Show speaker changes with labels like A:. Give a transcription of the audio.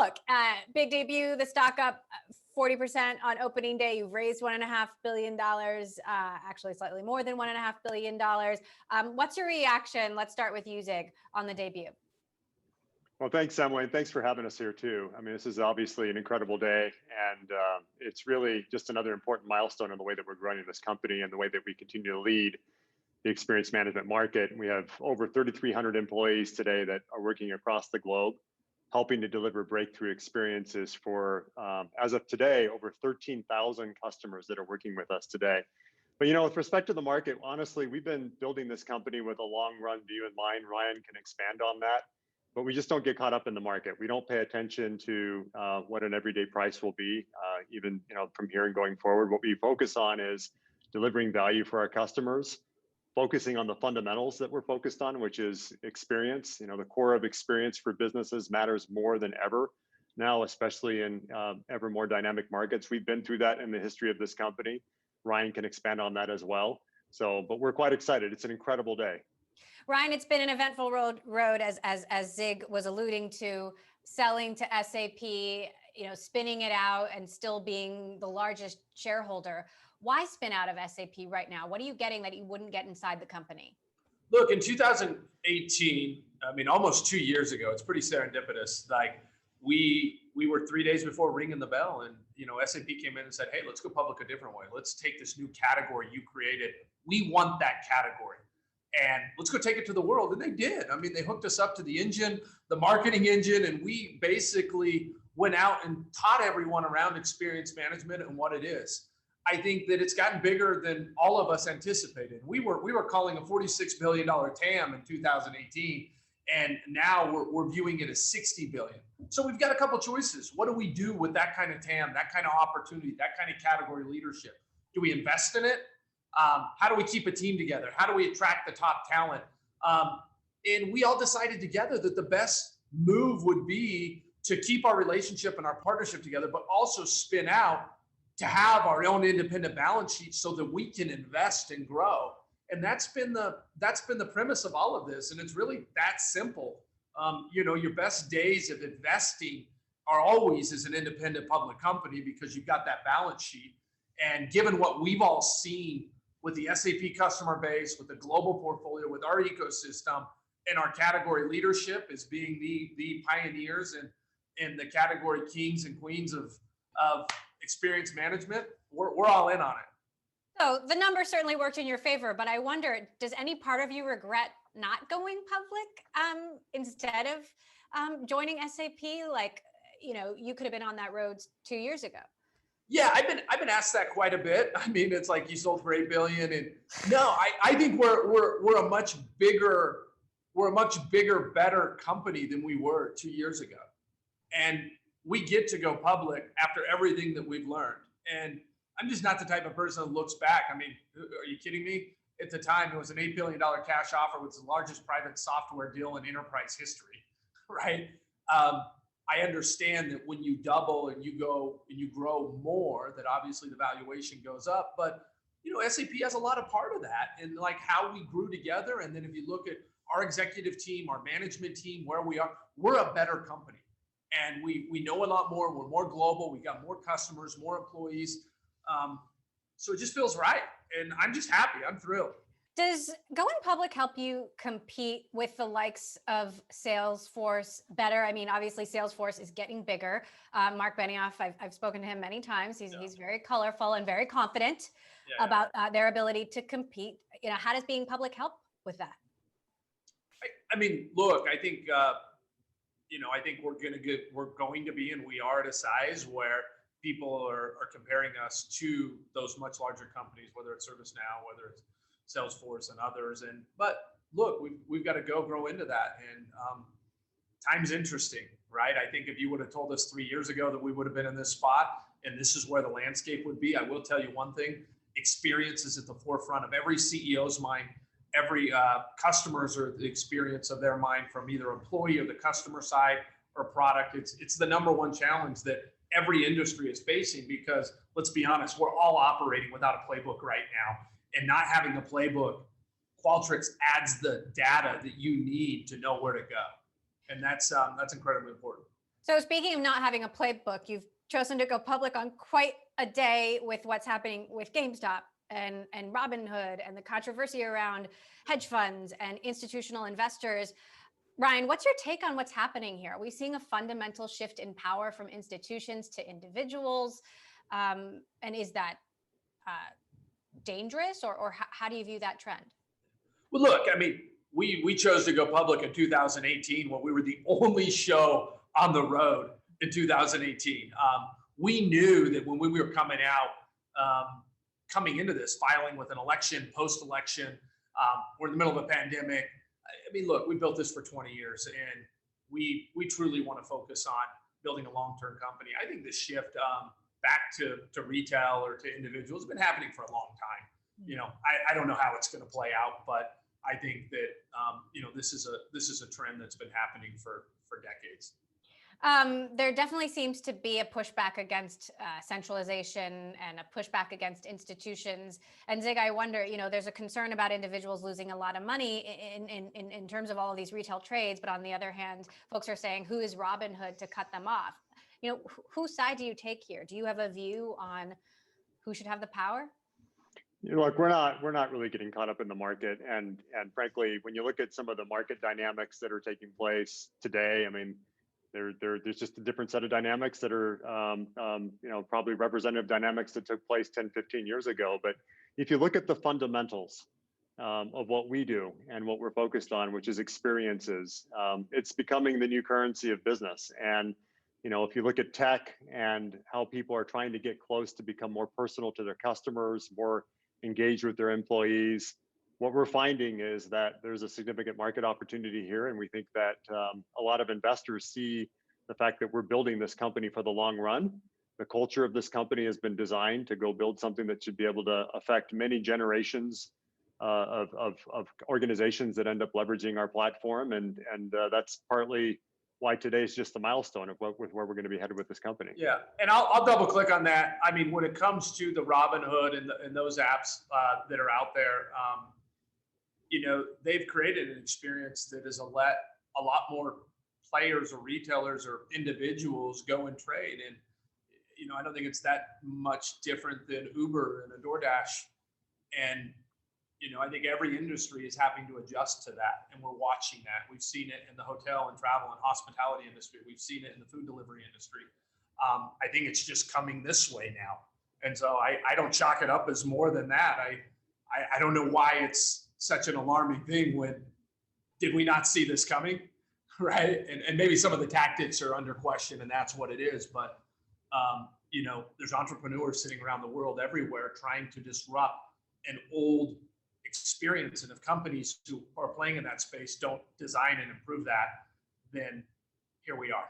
A: look, big debut, the stock up 40% on opening day. You've raised $1.5 billion, actually slightly more than $1.5 billion. What's your reaction? Let's start with you, Zig, on the debut.
B: Well, thanks, Emily, and thanks for having us here too. I mean, this is obviously an incredible day, and it's really just another important milestone in the way that we're growing this company and the way that we continue to lead the experience management market. We have over 3,300 employees today that are working across the globe, helping to deliver breakthrough experiences for, as of today, over 13,000 customers that are working with us today. But with respect to the market, honestly, we've been building this company with a long run view in mind. Ryan can expand on that. But we just don't get caught up in the market. We don't pay attention to what an everyday price will be, even from here and going forward. What we focus on is delivering value for our customers, focusing on the fundamentals that we're focused on, which is experience. The core of experience for businesses matters more than ever now, especially in ever more dynamic markets. We've been through that in the history of this company. Ryan can expand on that as well. But we're quite excited. It's an incredible day.
A: Ryan, it's been an eventful road as Zig was alluding to, selling to SAP, spinning it out and still being the largest shareholder. Why spin out of SAP right now? What are you getting that you wouldn't get inside the company?
C: Look, in 2018, I mean, almost 2 years ago, it's pretty serendipitous. Like we were 3 days before ringing the bell, and SAP came in and said, "Hey, let's go public a different way. Let's take this new category you created. We want that category. And let's go take it to the world." And they did. I mean, they hooked us up to the engine, the marketing engine, and we basically went out and taught everyone around experience management and what it is. I think that it's gotten bigger than all of us anticipated. We were calling a $46 billion TAM in 2018, and now we're viewing it as $60 billion. So we've got a couple choices. What do we do with that kind of TAM, that kind of opportunity, that kind of category leadership? Do we invest in it? How do we keep a team together? How do we attract the top talent? And we all decided together that the best move would be to keep our relationship and our partnership together, but also spin out to have our own independent balance sheet so that we can invest and grow. And that's been the premise of all of this. And it's really that simple. Your best days of investing are always as an independent public company because you've got that balance sheet. And given what we've all seen with the SAP customer base, with the global portfolio, with our ecosystem, and our category leadership as being the pioneers and the category kings and queens of experience management, we're all in on it.
A: So the numbers certainly worked in your favor, but I wonder, does any part of you regret not going public instead of joining SAP? Like, you could have been on that road 2 years ago.
C: Yeah, I've been asked that quite a bit. I mean, it's like you sold for $8 billion, and no, I think we're a much bigger, better company than we were 2 years ago, and we get to go public after everything that we've learned. And I'm just not the type of person that looks back. I mean, are you kidding me? At the time, it was an $8 billion cash offer, which was the largest private software deal in enterprise history, right? I understand that when you double and you grow more, that obviously the valuation goes up. But SAP has a lot of part of that, and like how we grew together. And then if you look at our executive team, our management team, where we are, we're a better company, and we know a lot more. We're more global. We got more customers, more employees. So it just feels right, and I'm just happy. I'm thrilled.
A: Does going public help you compete with the likes of Salesforce better? I mean, obviously Salesforce is getting bigger. Mark Benioff, I've spoken to him many times. He's very colorful and very confident about their ability to compete. How does being public help with that?
C: I mean, look, I think I think we're going to be, and we are at a size where people are comparing us to those much larger companies, whether it's ServiceNow, whether it's Salesforce and others. But look, we've got to grow into that. And time's interesting, right? I think if you would have told us 3 years ago that we would have been in this spot and this is where the landscape would be, I will tell you one thing: experience is at the forefront of every CEO's mind. Every customers are the experience of their mind, from either employee or the customer side or product. It's the number one challenge that every industry is facing, because let's be honest, we're all operating without a playbook right now. And not having a playbook, Qualtrics adds the data that you need to know where to go. And that's incredibly important.
A: So speaking of not having a playbook, you've chosen to go public on quite a day with what's happening with GameStop and Robinhood and the controversy around hedge funds and institutional investors. Ryan, what's your take on what's happening here? Are we seeing a fundamental shift in power from institutions to individuals? And is that dangerous, or how do you view that trend?
C: Well, look, I mean, we chose to go public in 2018 when we were the only show on the road in 2018. We knew that when we were coming out, coming into this, filing with an election, post-election, we're in the middle of a pandemic. I mean, look, we built this for 20 years, and we truly want to focus on building a long-term company. I think this shift back to retail or to individuals has been happening for a long time. You know, I don't know how it's going to play out, but I think that you know, this is a trend that's been happening for decades.
A: There definitely seems to be a pushback against centralization and a pushback against institutions. And Zig, I wonder, you know, there's a concern about individuals losing a lot of money in terms of all of these retail trades. But on the other hand, folks are saying, who is Robinhood to cut them off? You know, whose side do you take here? Do you have a view on who should have the power?
B: You know, look, we're not really getting caught up in the market, and frankly, when you look at some of the market dynamics that are taking place today, I mean, there's just a different set of dynamics that are, you know, probably representative dynamics that took place 10, 15 years ago. But if you look at the fundamentals of what we do and what we're focused on, which is experiences, it's becoming the new currency of business. And you know, if you look at tech and how people are trying to get close to become more personal to their customers, more engaged with their employees, what we're finding is that there's a significant market opportunity here. And we think that a lot of investors see the fact that we're building this company for the long run. The culture of this company has been designed to go build something that should be able to affect many generations of organizations that end up leveraging our platform. And that's partly why today is just a milestone of where we're going to be headed with this company.
C: Yeah, and I'll double click on that. I mean, when it comes to the Robinhood and those apps that are out there, you know, they've created an experience that has let a lot more players or retailers or individuals go and trade. And, you know, I don't think it's that much different than Uber and a DoorDash. And, you know, I think every industry is having to adjust to that. And we're watching that. We've seen it in the hotel and travel and hospitality industry. We've seen it in the food delivery industry. I think it's just coming this way now. And so I don't chalk it up as more than that. I don't know why it's such an alarming thing. When did we not see this coming? Right. And maybe some of the tactics are under question, and that's what it is. But, you know, there's entrepreneurs sitting around the world everywhere trying to disrupt an old experience. And if companies who are playing in that space don't design and improve that, then here we are.